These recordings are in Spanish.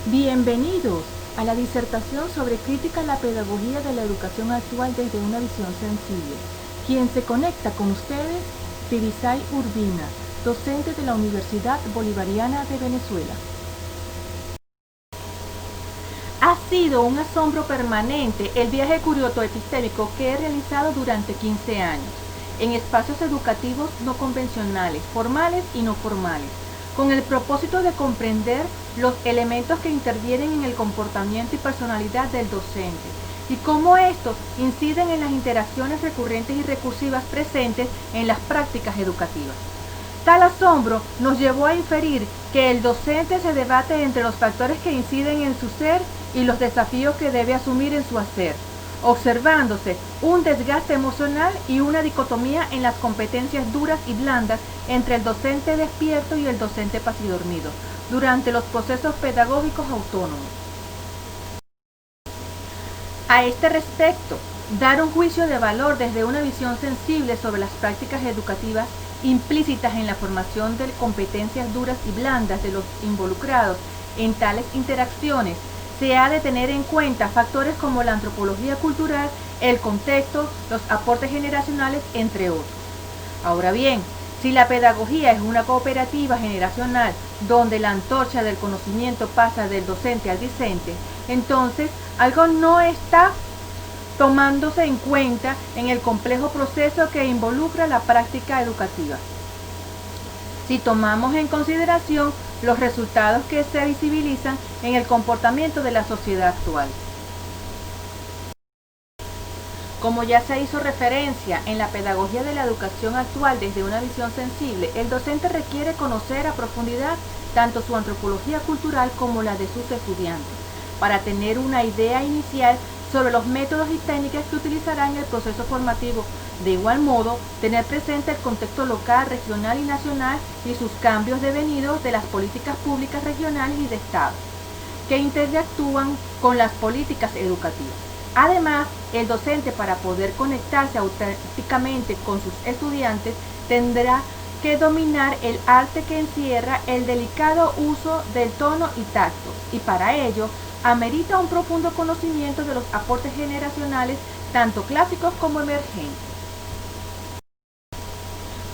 Bienvenidos a la disertación sobre crítica a la pedagogía de la educación actual desde una visión sensible. Quien se conecta con ustedes, Tibisay Urbina, docente de la Universidad Bolivariana de Venezuela. Ha sido un asombro permanente el viaje curioso-epistémico que he realizado durante 15 años, en espacios educativos no convencionales, formales y no formales, con el propósito de comprender los elementos que intervienen en el comportamiento y personalidad del docente y cómo estos inciden en las interacciones recurrentes y recursivas presentes en las prácticas educativas. Tal asombro nos llevó a inferir que el docente se debate entre los factores que inciden en su ser y los desafíos que debe asumir en su hacer, observándose un desgaste emocional y una dicotomía en las competencias duras y blandas entre el docente despierto y el docente pasidormido durante los procesos pedagógicos autónomos. A este respecto, dar un juicio de valor desde una visión sensible sobre las prácticas educativas implícitas en la formación de competencias duras y blandas de los involucrados en tales interacciones, se ha de tener en cuenta factores como la antropología cultural, el contexto, los aportes generacionales, entre otros. Ahora bien, si la pedagogía es una cooperativa generacional donde la antorcha del conocimiento pasa del docente al discente, entonces algo no está tomándose en cuenta en el complejo proceso que involucra la práctica educativa. Si tomamos en consideración los resultados que se visibilizan en el comportamiento de la sociedad actual. Como ya se hizo referencia en la pedagogía de la educación actual desde una visión sensible, el docente requiere conocer a profundidad tanto su antropología cultural como la de sus estudiantes, para tener una idea inicial sobre los métodos y técnicas que utilizará en el proceso formativo. De igual modo, tener presente el contexto local, regional y nacional y sus cambios devenidos de las políticas públicas regionales y de Estado, que interactúan con las políticas educativas. Además, el docente, para poder conectarse auténticamente con sus estudiantes, tendrá que dominar el arte que encierra el delicado uso del tono y tacto, y para ello amerita un profundo conocimiento de los aportes generacionales, tanto clásicos como emergentes.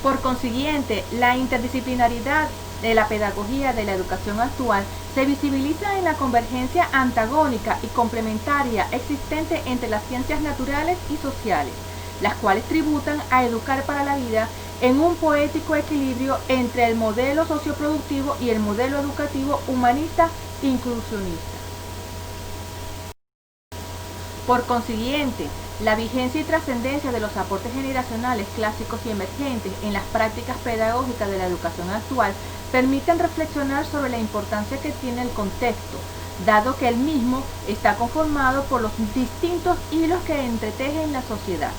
Por consiguiente, la interdisciplinaridad de la pedagogía de la educación actual se visibiliza en la convergencia antagónica y complementaria existente entre las ciencias naturales y sociales, las cuales tributan a educar para la vida en un poético equilibrio entre el modelo socioproductivo y el modelo educativo humanista inclusionista. Por consiguiente, la vigencia y trascendencia de los aportes generacionales clásicos y emergentes en las prácticas pedagógicas de la educación actual permiten reflexionar sobre la importancia que tiene el contexto, dado que el mismo está conformado por los distintos hilos que entretejen la sociedad.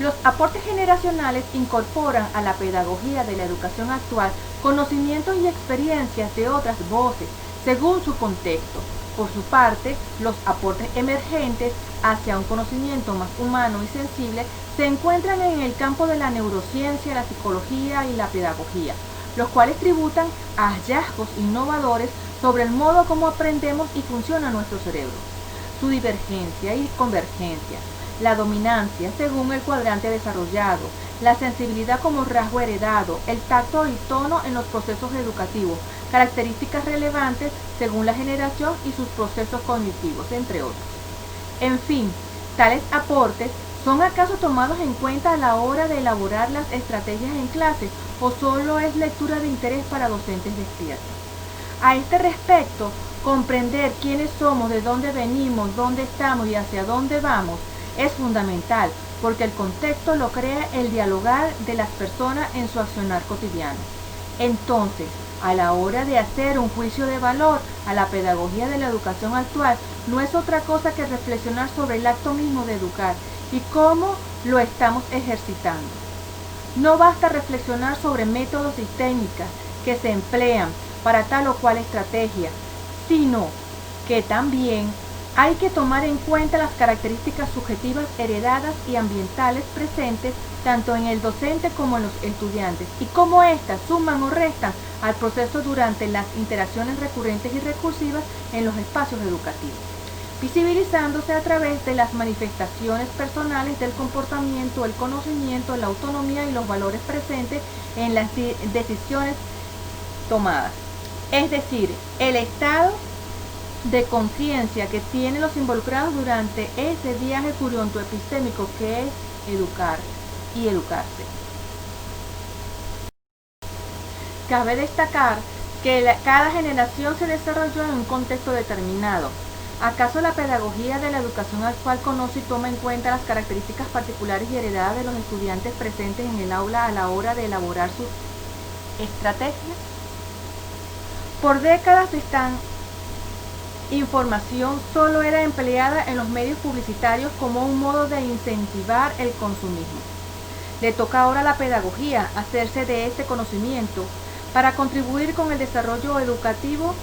Los aportes generacionales incorporan a la pedagogía de la educación actual conocimientos y experiencias de otras voces, según su contexto. Por su parte, los aportes emergentes hacia un conocimiento más humano y sensible se encuentran en el campo de la neurociencia, la psicología y la pedagogía, los cuales tributan a hallazgos innovadores sobre el modo como aprendemos y funciona nuestro cerebro, su divergencia y convergencia, la dominancia según el cuadrante desarrollado, la sensibilidad como rasgo heredado, el tacto y tono en los procesos educativos, características relevantes según la generación y sus procesos cognitivos, entre otros. En fin, tales aportes ¿son acaso tomados en cuenta a la hora de elaborar las estrategias en clase o solo es lectura de interés para docentes despiertos? A este respecto, comprender quiénes somos, de dónde venimos, dónde estamos y hacia dónde vamos es fundamental, porque el contexto lo crea el dialogar de las personas en su accionar cotidiano. Entonces, a la hora de hacer un juicio de valor a la pedagogía de la educación actual, no es otra cosa que reflexionar sobre el acto mismo de educar y cómo lo estamos ejercitando. No basta reflexionar sobre métodos y técnicas que se emplean para tal o cual estrategia, sino que también hay que tomar en cuenta las características subjetivas heredadas y ambientales presentes tanto en el docente como en los estudiantes y cómo éstas suman o restan al proceso durante las interacciones recurrentes y recursivas en los espacios educativos, visibilizándose a través de las manifestaciones personales del comportamiento, el conocimiento, la autonomía y los valores presentes en las decisiones tomadas. Es decir, el estado de conciencia que tienen los involucrados durante ese viaje curionto-epistémico que es educar y educarse. Cabe destacar que cada generación se desarrolló en un contexto determinado. ¿Acaso la pedagogía de la educación actual conoce y toma en cuenta las características particulares y heredadas de los estudiantes presentes en el aula a la hora de elaborar sus estrategias? Por décadas esta información solo era empleada en los medios publicitarios como un modo de incentivar el consumismo. Le toca ahora a la pedagogía hacerse de este conocimiento para contribuir con el desarrollo educativo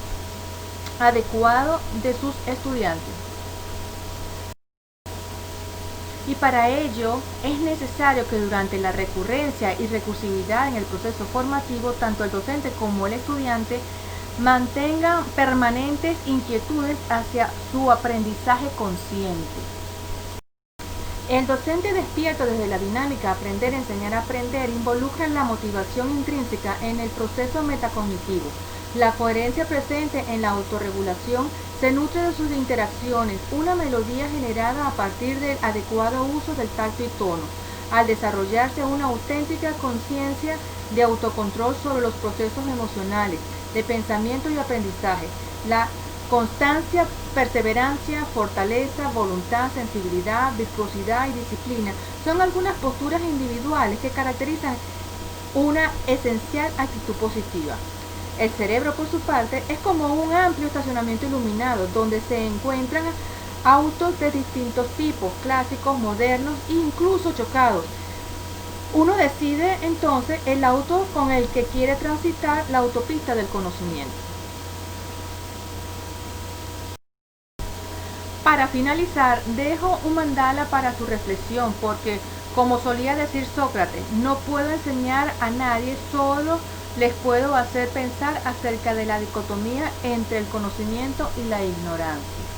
adecuado de sus estudiantes. Y para ello es necesario que durante la recurrencia y recursividad en el proceso formativo, tanto el docente como el estudiante mantengan permanentes inquietudes hacia su aprendizaje consciente. El docente despierto desde la dinámica aprender, enseñar, aprender involucra la motivación intrínseca en el proceso metacognitivo. La coherencia presente en la autorregulación se nutre de sus interacciones, una melodía generada a partir del adecuado uso del tacto y tono, al desarrollarse una auténtica conciencia de autocontrol sobre los procesos emocionales, de pensamiento y aprendizaje. La constancia, perseverancia, fortaleza, voluntad, sensibilidad, virtuosidad y disciplina son algunas posturas individuales que caracterizan una esencial actitud positiva. El cerebro, por su parte, es como un amplio estacionamiento iluminado donde se encuentran autos de distintos tipos, clásicos, modernos e incluso chocados. Uno decide entonces el auto con el que quiere transitar la autopista del conocimiento. Para finalizar, dejo un mandala para su reflexión porque, como solía decir Sócrates, no puedo enseñar a nadie, solo les puedo hacer pensar acerca de la dicotomía entre el conocimiento y la ignorancia.